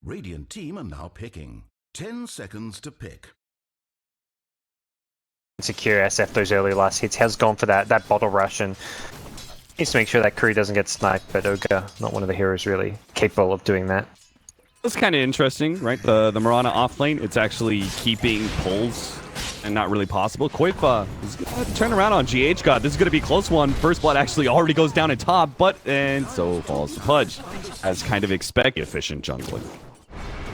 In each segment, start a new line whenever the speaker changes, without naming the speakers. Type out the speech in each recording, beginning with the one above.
Radiant team are now picking. 10 seconds to pick.
Secure SF those early last hits, has gone for that bottle rush and needs to make sure that Curry doesn't get sniped, but Ogre, not one of the heroes really capable of doing that.
It's kind of interesting, right? The Mirana off lane, it's actually keeping pulls and not really possible. Koifa is going to turn around on GH God. This is going to be a close one. First blood actually already goes down at top, and so falls to Pudge, as kind of expect efficient jungling.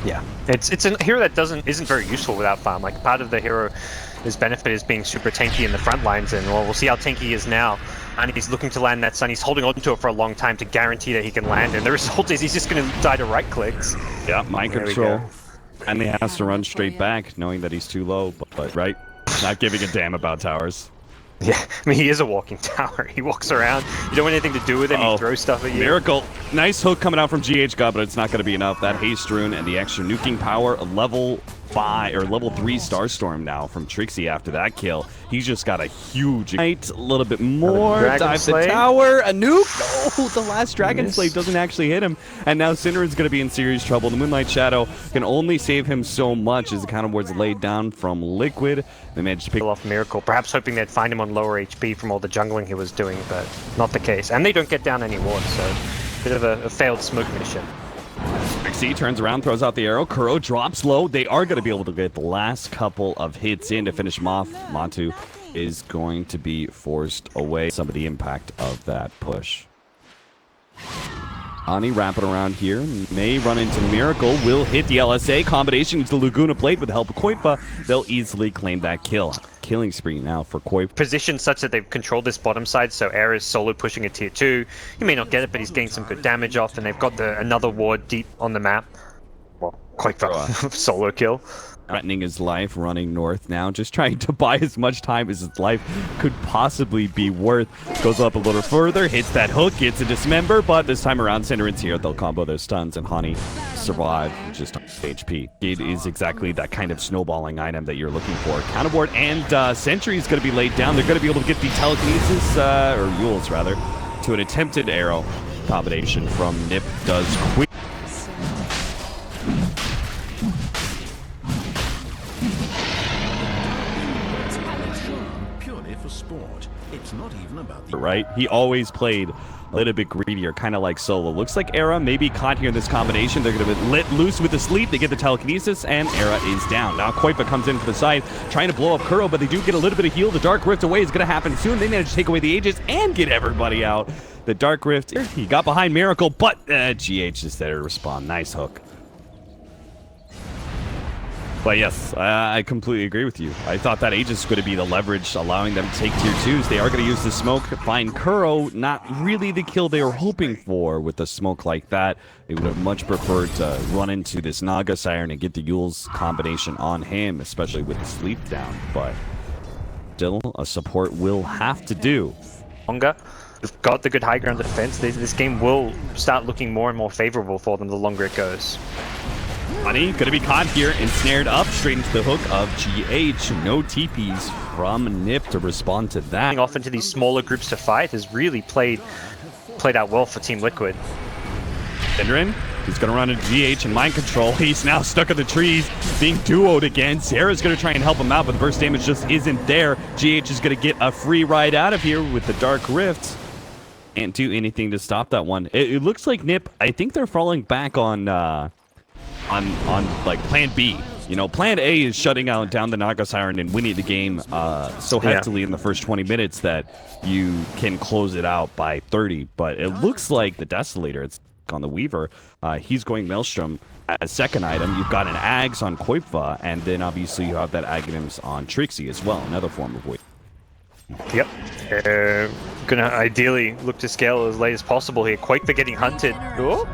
Yeah, it's a hero that isn't very useful without farm. Like, part of the hero's benefit is being super tanky in the front lines, and well, we'll see how tanky he is now. And he's looking to land that stun. He's holding on to it for a long time to guarantee that he can land, and the result is he's just going to die to right clicks.
Yeah, mind control. And he has to run straight back, knowing that he's too low, but right? Not giving a damn about towers.
Yeah, I mean, he is a walking tower. He walks around. You don't want anything to do with him. He throws stuff at you.
Miracle. Nice hook coming out from GH God, but it's not going to be enough. That haste rune and the extra nuking power, a level 5 or level 3 Starstorm now from Trixie after that kill. He's just got a huge ignite, a little bit more. Dive the tower, a nuke. No, the last Dragon Slave doesn't actually hit him. And now Cinderen's going to be in serious trouble. The Moonlight Shadow can only save him so much as the counter ward's laid down from Liquid. They managed to pick
off Miracle, perhaps hoping they'd find him on lower HP from all the jungling he was doing, but not the case. And they don't get down any ward, so a bit of a failed smoke mission.
Trixie turns around, throws out the arrow. Kuro drops low. They are going to be able to get the last couple of hits in to finish him off. Montu is going to be forced away. Some of the impact of that push. Ani wrapping around here. May run into Miracle. Will hit the LSA. Combination into the Laguna Blade with the help of Koifa. They'll easily claim that kill. Killing spree now for Koifa.
Positioned such that they've controlled this bottom side, so Air is solo pushing a tier 2. He may not get it, but he's getting some good damage off, and they've got another ward deep on the map. Well, Koifa solo kill.
Threatening his life, running north now, just trying to buy as much time as his life could possibly be worth. Goes up a little further, hits that hook, gets a dismember, but this time around, Cinderen's here. They'll combo their stuns, and Honey survive just on HP. It is exactly that kind of snowballing item that you're looking for. Counterboard and Sentry is going to be laid down. They're going to be able to get the telekinesis, or Yules rather, to an attempted arrow. Combination from Nip does quick.
Sport. It's not even about the
right. He always played a little bit greedier, kind of like Solo. Looks like Era may be caught here in this combination. They're going to be let loose with the sleep. They get the telekinesis, and Era is down. Now Koifa comes in for the side, trying to blow up Kuro, but they do get a little bit of heal. The Dark Rift away is going to happen soon. They manage to take away the Aegis and get everybody out. The Dark Rift, he got behind Miracle, but GH is there to respond. Nice hook. But yes, I completely agree with you. I thought that Aegis was going to be the leverage, allowing them to take tier 2s. They are going to use the smoke, find Kuro. Not really the kill they were hoping for with the smoke like that. They would have much preferred to run into this Naga Siren and get the Yules combination on him, especially with the sleep down. But still, a support will have to do.
Longer. They've got the good high ground defense. This game will start looking more and more favorable for them the longer it goes.
Honey gonna be caught here and snared up straight into the hook of GH. No TPs from Nip to respond to that.
Off into these smaller groups to fight has really played out well for Team Liquid.
Cinderen, he's gonna run into GH and mind control. He's now stuck in the trees, being duoed again. Sarah's gonna try and help him out, but the burst damage just isn't there. GH is gonna get a free ride out of here with the Dark Rift. Can't do anything to stop that one. It looks like Nip, I think they're falling back on like plan B. You know, plan A is shutting down the Naga Siren and winning the game so heftily in the first 20 minutes that you can close it out by 30. But it looks like the Desolator, it's on the Weaver, he's going Maelstrom as second item. You've got an Ags on Koifa, and then obviously you have that Aghanim's on Trixie as well, another form of weight.
Yep. Gonna ideally look to scale as late as possible here. Koifa getting hunted. Oh.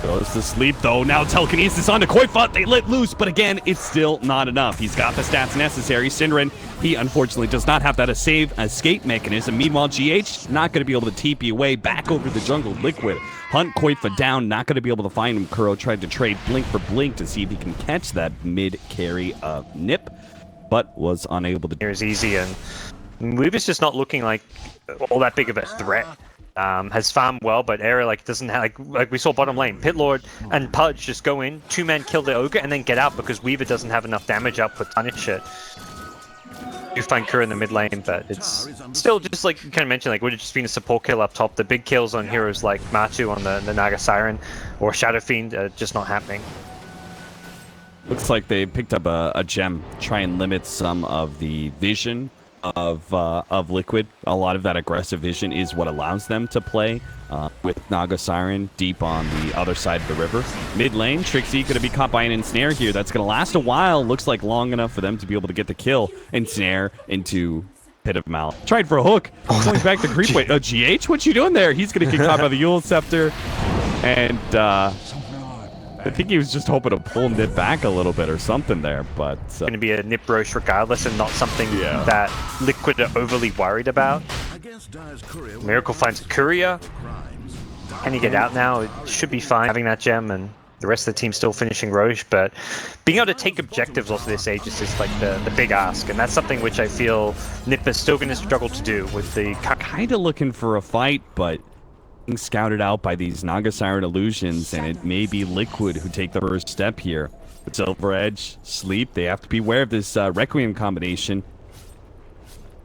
Goes to sleep though. Now telekinesis onto Koifa. They let loose, but again, it's still not enough. He's got the stats necessary. Cinderen, he unfortunately does not have that escape mechanism. Meanwhile, GH not going to be able to TP away back over the jungle. Liquid hunt Koifa down. Not going to be able to find him. Kuro tried to trade blink for blink to see if he can catch that mid carry of Nip, but was unable to.
Here's easy, and Weaver's just not looking like all that big of a threat. has farmed well, but Era like doesn't have like we saw bottom lane. Pitlord and Pudge just go in, 2-man kill the Ogre, and then get out because Weaver doesn't have enough damage up to punish it. You find Kura in the mid lane, but it's still just like you kind of mentioned, like would have just been a support kill up top. The big kills on heroes like Matu on the Naga Siren or Shadow Fiend are just not happening.
Looks like they picked up a gem, try and limit some of the vision of Liquid. A lot of that aggressive vision is what allows them to play with Naga Siren deep on the other side of the river. Mid lane, Trixie going to be caught by an ensnare here. That's going to last a while. Looks like long enough for them to be able to get the kill. Ensnare into Pit of Mal. Tried for a hook. Going back to creep. Wait, GH? What you doing there? He's going to get caught by the Yule Scepter. And I think he was just hoping to pull Nip back a little bit or something there, but...
going to be a Nip Roche regardless and not something that Liquid are overly worried about. Miracle finds a Courier. Can he get out now? It should be fine having that gem, and the rest of the team still finishing Roche, but being able to take objectives off of this Aegis is like the big ask, and that's something which I feel Nip is still going to struggle to do with the...
Kind of looking for a fight, but... scouted out by these Naga Siren illusions, and it may be Liquid who take the first step here. But Silver Edge, Sleep, they have to be aware of this Requiem combination.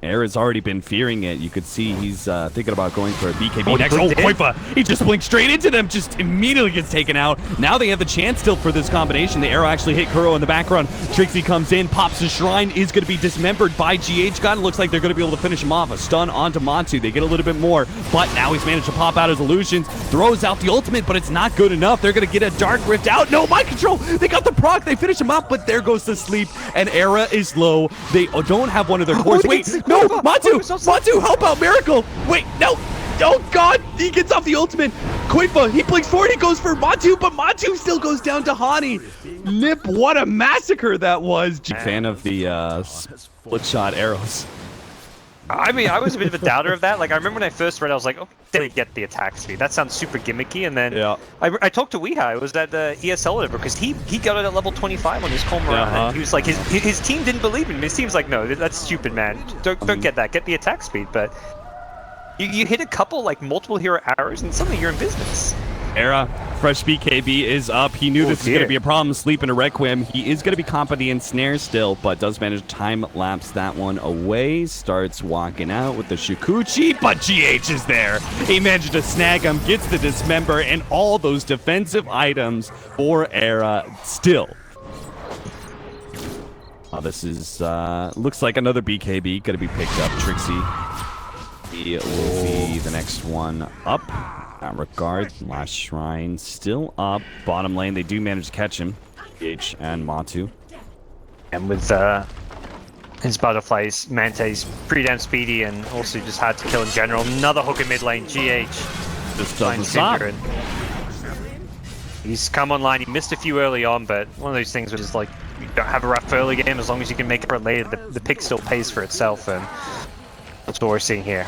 Era's already been fearing it. You could see he's thinking about going for a BKB next. Oh, Koifa! He just blinked straight into them, just immediately gets taken out. Now they have the chance still for this combination. The arrow actually hit Kuro in the background. Trixie comes in, pops the shrine, is going to be dismembered by GH. God, it looks like they're going to be able to finish him off. A stun onto Matu. They get a little bit more, but now he's managed to pop out his illusions, throws out the ultimate, but it's not good enough. They're going to get a Dark Rift out. No, mind control! They got the proc, they finish him up, but there goes the Sleep, and Era is low. They don't have one of their cores. Wait, no! Matu! Matu, help out, Miracle! Wait, no! Oh god! He gets off the ultimate! Koifa, he blinks forward, he goes for Matu, but Matu still goes down to Hani! Nip, what a massacre that was! Fan of the split shot arrows.
I mean, I was a bit of a doubter of that. Like, I remember when I first read, I was like, oh, they get the attack speed. That sounds super gimmicky. And then I talked to Weeha. It was at the ESL because he got it at level 25 on his Cormoran. And he was like, his team didn't believe in him. His team's like, no, that's stupid, man. Don't get that. Get the attack speed. But you hit a couple, like, multiple hero arrows, and suddenly you're in business.
Era, fresh BKB is up. He knew this was going to be a problem. Sleep in a Requiem. He is going to be caught by the ensnare still, but does manage to time-lapse that one away. Starts walking out with the Shikuchi, but GH is there. He managed to snag him, gets the dismember, and all those defensive items for Era still. This is, looks like another BKB going to be picked up. Trixie. He will be the next one up. That regard, last shrine still up. Bottom lane, they do manage to catch him. GH and Matu.
And with his butterflies, Mante's pretty damn speedy and also just hard to kill in general. Another hook in mid lane, GH.
Just doesn't stop.
He's come online, he missed a few early on, but one of those things which is like, you don't have a rough early game, as long as you can make it later, the pick still pays for itself, and that's what we're seeing here.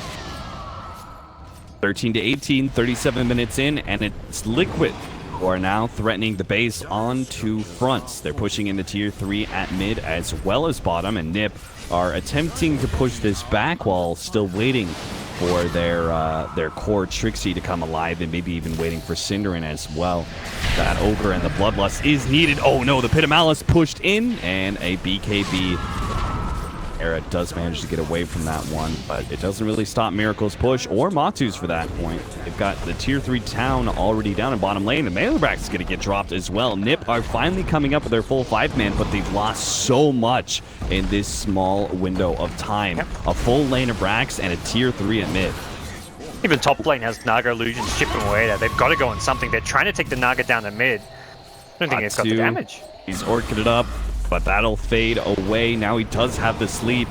13 to 18, 37 minutes in, and it's Liquid who are now threatening the base on two fronts. They're pushing into tier 3 at mid as well as bottom, and Nip are attempting to push this back while still waiting for their core Trixie to come alive, and maybe even waiting for Cinderin as well. That Ogre and the Bloodlust is needed. Oh no, the Pit of Malice pushed in, and a BKB. Era does manage to get away from that one, but it doesn't really stop Miracle's push, or Matu's for that point. They've got the tier 3 town already down in bottom lane, and Mailerback's is going to get dropped as well. Nip are finally coming up with their full 5-man, but they've lost so much in this small window of time. A full lane of Brax and a tier 3 at mid.
Even top lane has Naga illusions chipping away there. They've got to go on something. They're trying to take the Naga down to mid. I don't think it's got the damage.
He's orchid it up, but that'll fade away. Now he does have the sleep.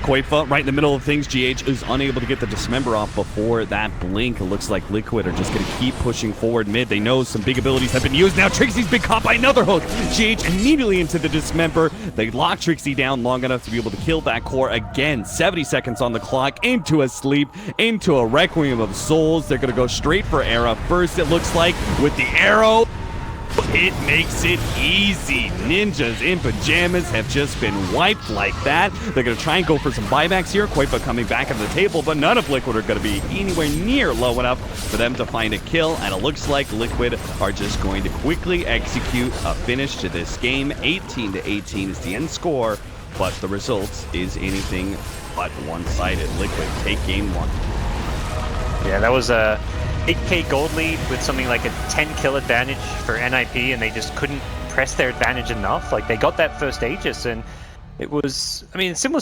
Koifa right in the middle of things. GH is unable to get the dismember off before that blink. It looks like Liquid are just going to keep pushing forward mid. They know some big abilities have been used. Now Trixie's been caught by another hook. GH immediately into the dismember. They lock Trixie down long enough to be able to kill that core again. 70 seconds on the clock. Into a sleep. Into a Requiem of Souls. They're going to go straight for Era first, it looks like, with the arrow. It makes it easy. Ninjas in Pyjamas have just been wiped like that. They're going to try and go for some buybacks here. Koipa coming back on the table, but none of Liquid are going to be anywhere near low enough for them to find a kill. And it looks like Liquid are just going to quickly execute a finish to this game. 18-18 is the end score, but the result is anything but one-sided. Liquid take game 1.
Yeah, that was a 8k gold lead with something like a 10 kill advantage for NIP, and they just couldn't press their advantage enough. Like, they got that first Aegis, and it was, I mean, similar